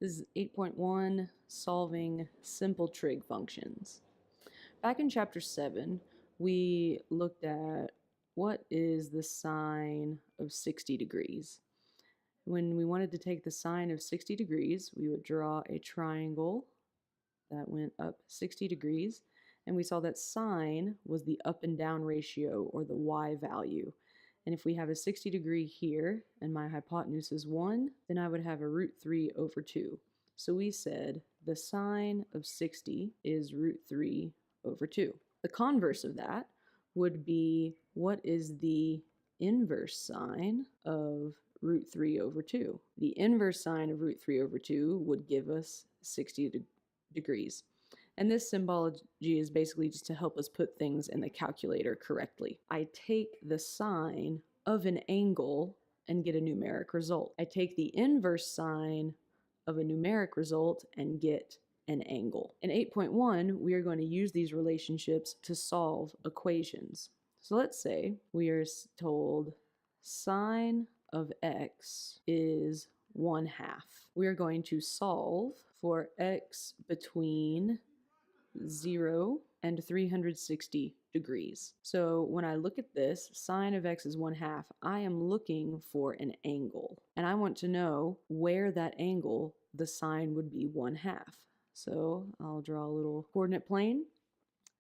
This is 8.1, solving simple trig functions. Back in chapter 7, we looked at what is the sine of 60 degrees. When we wanted to take the sine of 60 degrees, we would draw a triangle that went up 60 degrees, and we saw that sine was the up and down ratio, or the y value. And if we have a 60 degree here, and my hypotenuse is 1, then I would have a root 3 over 2. So we said the sine of 60 is root 3 over 2. The converse of that would be, what is the inverse sine of root 3 over 2? The inverse sine of root 3 over 2 would give us 60 degrees. And this symbology is basically just to help us put things in the calculator correctly. I take the sine of an angle and get a numeric result. I take the inverse sine of a numeric result and get an angle. In 8.1, we are going to use these relationships to solve equations. So let's say we are told sine of x is 1/2. We are going to solve for x between 0 and 360 degrees. So when I look at this, sine of x is 1/2, I am looking for an angle. And I want to know where that angle, the sine would be 1/2. So I'll draw a little coordinate plane.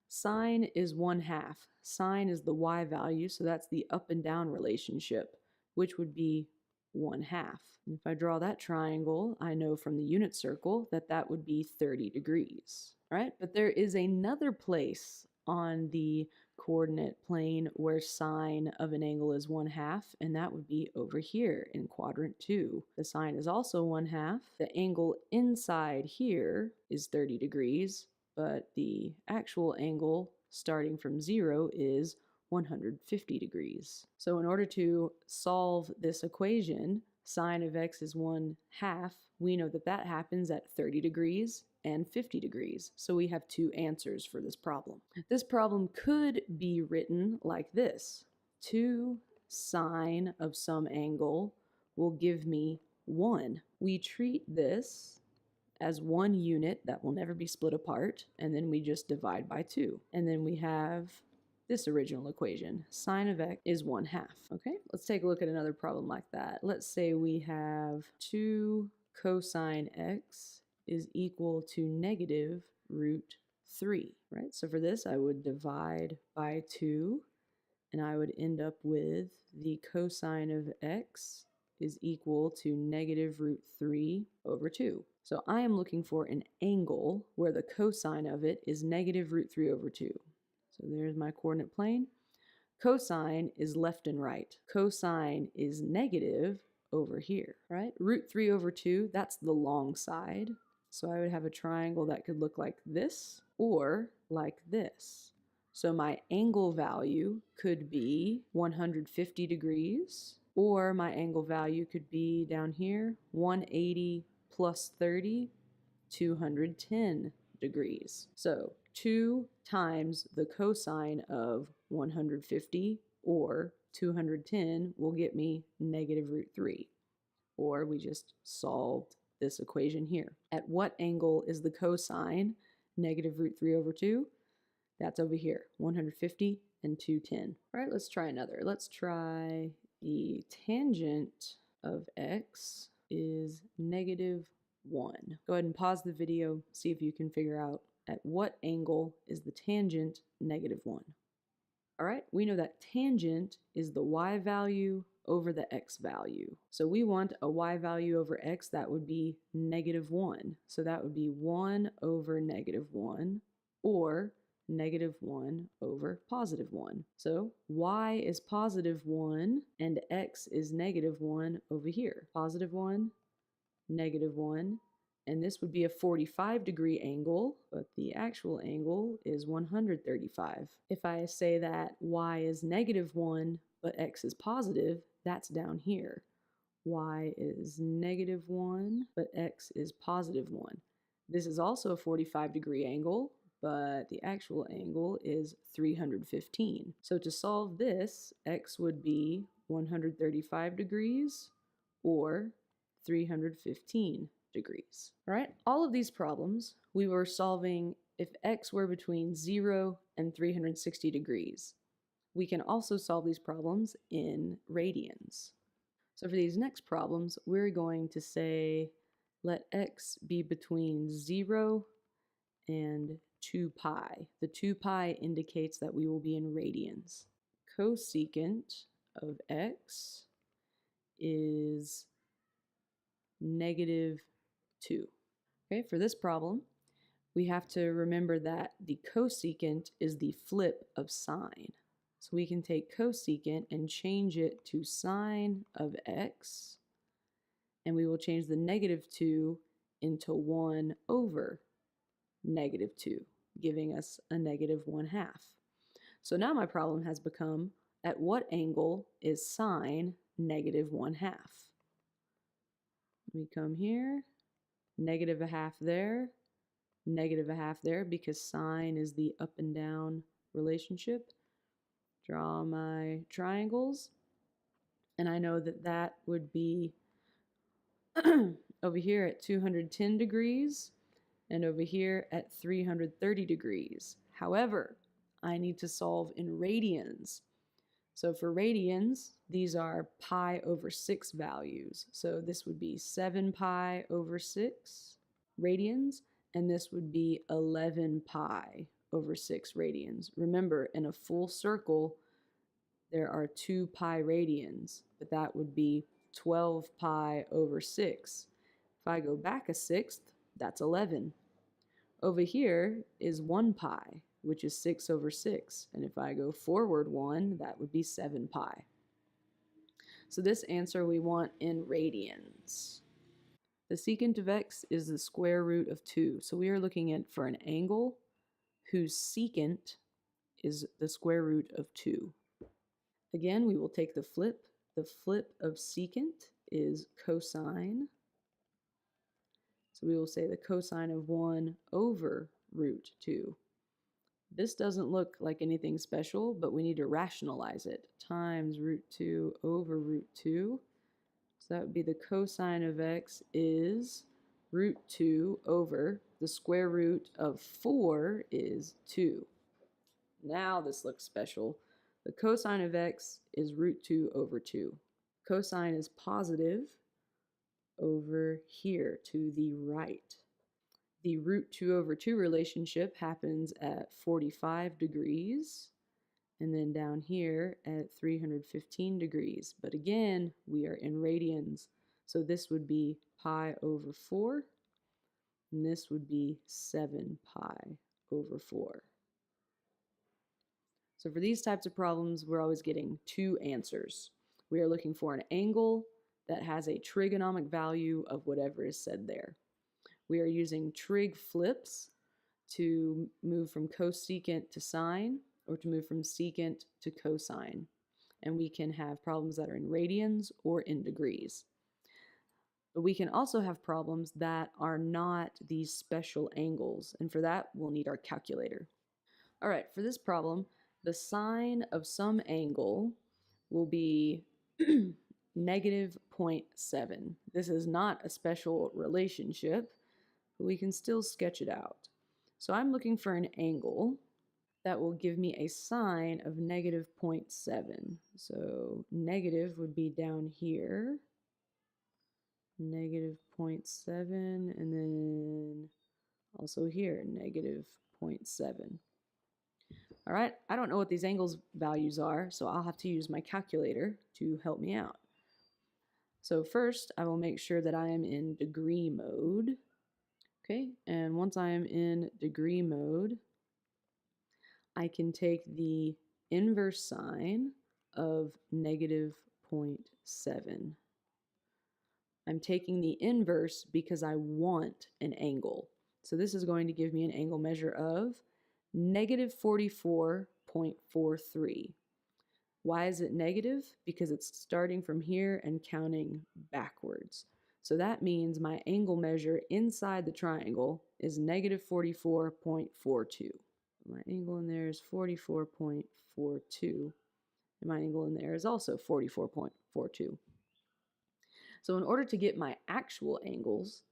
Sine is 1/2. Sine is the y value, so that's the up and down relationship, which would be 1/2. And if I draw that triangle, I know from the unit circle that that would be 30 degrees. Right? But there is another place on the coordinate plane where sine of an angle is 1/2, and that would be over here in quadrant 2. The sine is also 1/2. The angle inside here is 30 degrees, but the actual angle starting from 0 is 150 degrees. So in order to solve this equation, sine of x is 1/2, we know that that happens at 30 degrees and 50 degrees. So we have two answers for this problem. This problem could be written like this. 2 sine of some angle will give me 1. We treat this as one unit that will never be split apart, and then we just divide by 2. And then we have this original equation. Sine of x is 1/2. Okay, let's take a look at another problem like that. Let's say we have 2 cosine x is equal to negative root 3, right? So for this, I would divide by 2, and I would end up with the cosine of x is equal to negative root 3 over 2. So I am looking for an angle where the cosine of it is negative root 3 over 2. So there's my coordinate plane. Cosine is left and right. Cosine is negative over here, right? Root 3 over 2, that's the long side. So I would have a triangle that could look like this or like this. So my angle value could be 150 degrees, or my angle value could be down here, 180 plus 30, 210 degrees. So 2 times the cosine of 150 or 210 will get me negative root 3. Or we just solved this equation here. At what angle is the cosine negative root 3 over 2? That's over here, 150 and 210. All right, let's try another. Let's try the tangent of x is negative 1. Go ahead and pause the video, see if you can figure out at what angle is the tangent negative 1. All right, we know that tangent is the y value over the x value. So we want a y value over x that would be negative 1. So that would be 1 over negative 1, or negative 1 over positive 1. So y is positive 1 and x is negative 1 over here. Positive 1, negative 1, and this would be a 45-degree angle, but the actual angle is 135. If I say that y is negative 1, but x is positive, that's down here. Y is negative 1, but x is positive 1. This is also a 45-degree angle, but the actual angle is 315. So to solve this, x would be 135 degrees or 315 degrees. All right, all of these problems we were solving if x were between 0 and 360 degrees. We can also solve these problems in radians. So for these next problems, we're going to say let x be between 0 and 2 pi. The 2 pi indicates that we will be in radians. Cosecant of x is -2. Okay, for this problem, we have to remember that the cosecant is the flip of sine. So we can take cosecant and change it to sine of x, and we will change the -2 into 1 over -2, giving us a -1/2. So now my problem has become, at what angle is sine -1/2? We come here, -1/2 there, -1/2 there, because sine is the up and down relationship. Draw my triangles, and I know that that would be over here at 210 degrees and over here at 330 degrees. However, I need to solve in radians. So for radians, these are pi over 6 values. So this would be 7 pi over 6 radians, and this would be 11 pi over 6 radians. Remember, in a full circle, there are 2 pi radians, but that would be 12 pi over 6. If I go back a sixth, that's 11. Over here is 1 pi, which is 6 over 6. And if I go forward 1, that would be 7 pi. So this answer we want in radians. The secant of x is the square root of 2. So we are looking at for an angle whose secant is the square root of 2. Again, we will take the flip. The flip of secant is cosine. So we will say the cosine of 1 over root 2. This doesn't look like anything special, but we need to rationalize it. Times root 2 over root 2. So that would be the cosine of x is root 2 over the square root of 4 is 2. Now this looks special. The cosine of x is root 2 over 2. Cosine is positive over here to the right. The root 2 over 2 relationship happens at 45 degrees, and then down here at 315 degrees. But again, we are in radians, so this would be pi over 4, and this would be 7 pi over 4. So for these types of problems, we're always getting 2 answers. We are looking for an angle that has a trigonomic value of whatever is said there. We are using trig flips to move from cosecant to sine, or to move from secant to cosine. And we can have problems that are in radians or in degrees. But we can also have problems that are not these special angles, and for that, we'll need our calculator. All right, for this problem, the sine of some angle will be -0.7. This is not a special relationship, but we can still sketch it out. So I'm looking for an angle that will give me a sine of -0.7. So negative would be down here, -0.7, and then also here, -0.7. All right, I don't know what these angles values are, so I'll have to use my calculator to help me out. So first, I will make sure that I am in degree mode. Okay, and once I am in degree mode, I can take the inverse sine of -0.7. I'm taking the inverse because I want an angle. So this is going to give me an angle measure of -44.43. Why is it negative? Because it's starting from here and counting backwards. So that means my angle measure inside the triangle is -44.42. My angle in there is 44.42. And my angle in there is also 44.42. So in order to get my actual angles,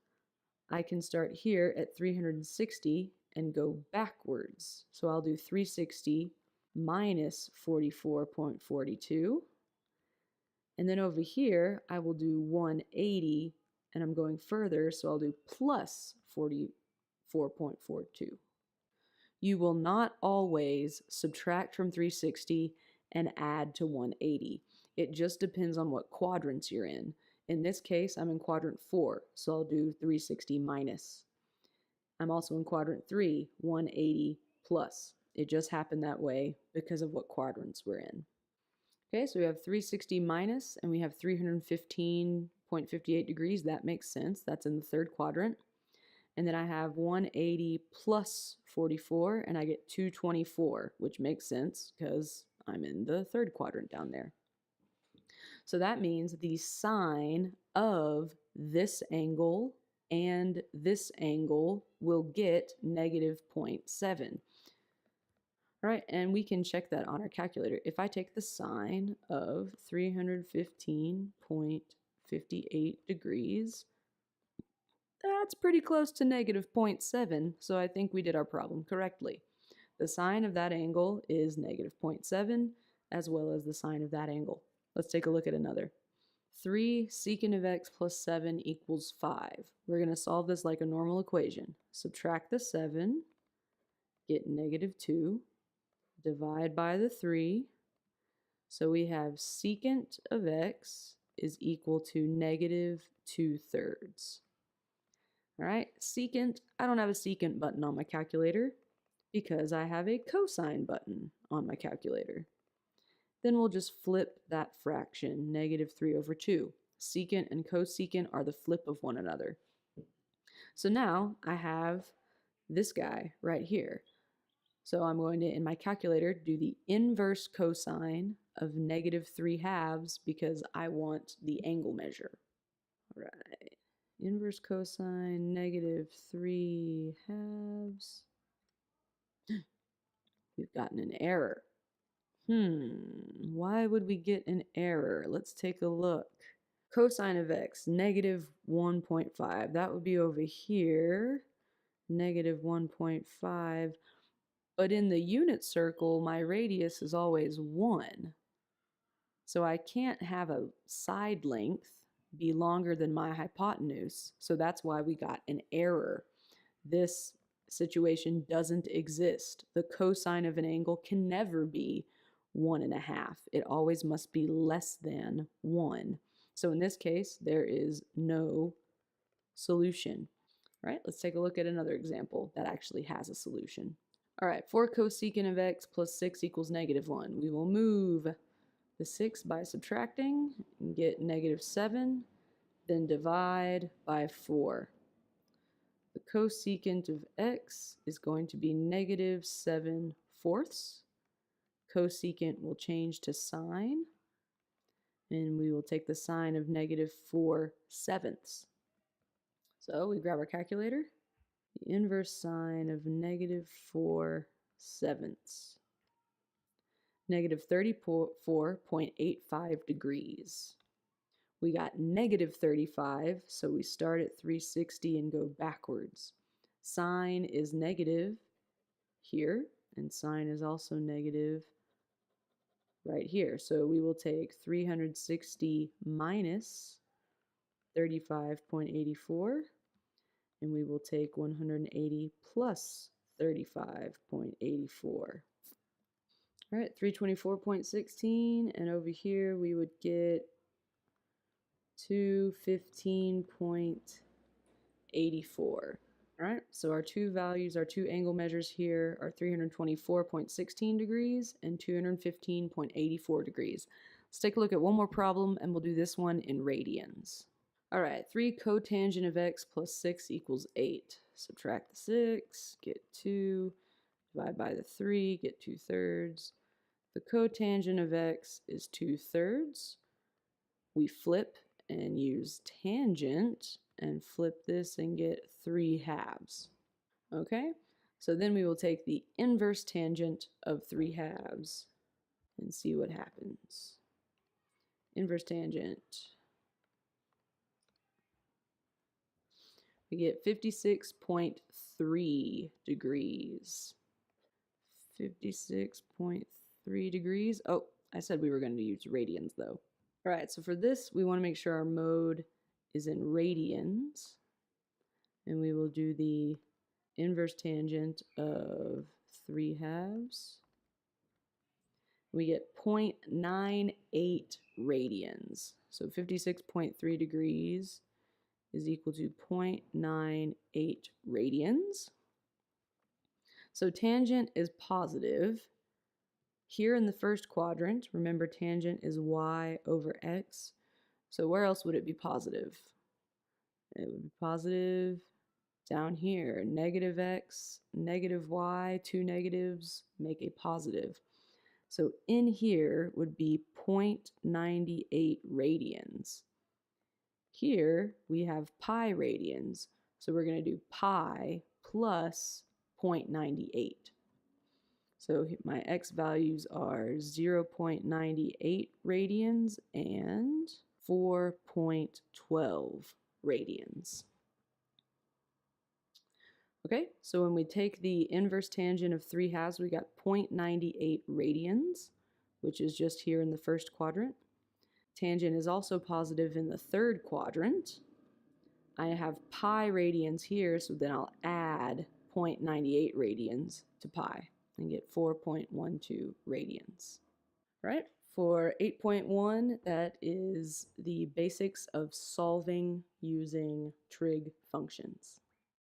I can start here at 360 and go backwards. So I'll do 360 minus 44.42. And then over here, I will do 180, and I'm going further, so I'll do plus 44.42. You will not always subtract from 360 and add to 180. It just depends on what quadrants you're in. In this case, I'm in quadrant 4, so I'll do 360 minus. I'm also in quadrant 3, 180 plus. It just happened that way because of what quadrants we're in. Okay, so we have 360 minus, and we have 315.58 degrees. That makes sense. That's in the third quadrant. And then I have 180 plus 44, and I get 224, which makes sense because I'm in the third quadrant down there. So that means the sine of this angle and this angle will get negative 0.7. All right, and we can check that on our calculator. If I take the sine of 315.58 degrees, that's pretty close to negative 0.7, so I think we did our problem correctly. The sine of that angle is negative 0.7, as well as the sine of that angle. Let's take a look at another. 3 secant of x plus 7 equals 5. We're going to solve this like a normal equation. Subtract the 7, get negative 2, divide by the 3. So we have secant of x is equal to negative 2/3. All right, secant, I don't have a secant button on my calculator because I have a cosine button on my calculator. Then we'll just flip that fraction, negative 3/2. Secant and cosecant are the flip of one another. So now I have this guy right here. So I'm going to, in my calculator, do the inverse cosine of negative 3/2 because I want the angle measure. All right. Inverse cosine negative 3/2. We've gotten an error. Why would we get an error? Let's take a look. Cosine of x, negative 1.5. That would be over here, negative 1.5. But in the unit circle, my radius is always 1. So I can't have a side length be longer than my hypotenuse. So that's why we got an error. This situation doesn't exist. The cosine of an angle can never be 1.5. It always must be less than 1. So in this case, there is no solution. All right, let's take a look at another example that actually has a solution. All right, 4 cosecant of x plus 6 equals negative 1. We will move the 6 by subtracting and get negative 7, then divide by 4. The cosecant of x is going to be negative 7/4. Cosecant will change to sine, and we will take the sine of negative 4/7. So we grab our calculator. The inverse sine of negative 4/7. Negative 34.85 degrees. We got negative 35, so we start at 360 and go backwards. Sine is negative here, and sine is also negative right here. So we will take 360 minus 35.84, and we will take 180 plus 35.84. All right, 324.16, and over here we would get 215.84. All right, so our two values, our two angle measures here are 324.16 degrees and 215.84 degrees. Let's take a look at one more problem, and we'll do this one in radians. All right, 3 cotangent of x plus 6 equals 8. Subtract the 6, get 2, divide by the 3, get 2/3. The cotangent of x is 2/3. We flip and use tangent and flip this and get 3/2. Okay, so then we will take the inverse tangent of 3/2 and see what happens. Inverse tangent. we get 56.3 degrees. 56.3 degrees. Oh, I said we were going to use radians though. All right, so for this, we want to make sure our mode is in radians. And we will do the inverse tangent of 3/2. We get 0.98 radians. So 56.3 degrees is equal to 0.98 radians. So tangent is positive. Here in the first quadrant, remember tangent is y over x. So where else would it be positive? It would be positive down here. Negative x, negative y, two negatives make a positive. So in here would be 0.98 radians. Here we have pi radians. So we're going to do pi plus 0.98. So my x values are 0.98 radians and 4.12 radians. Okay, so when we take the inverse tangent of 3/2, we got 0.98 radians, which is just here in the first quadrant. Tangent is also positive in the third quadrant. I have pi radians here, so then I'll add 0.98 radians to pi and get 4.12 radians. Right? For 8.1, that is the basics of solving using trig functions.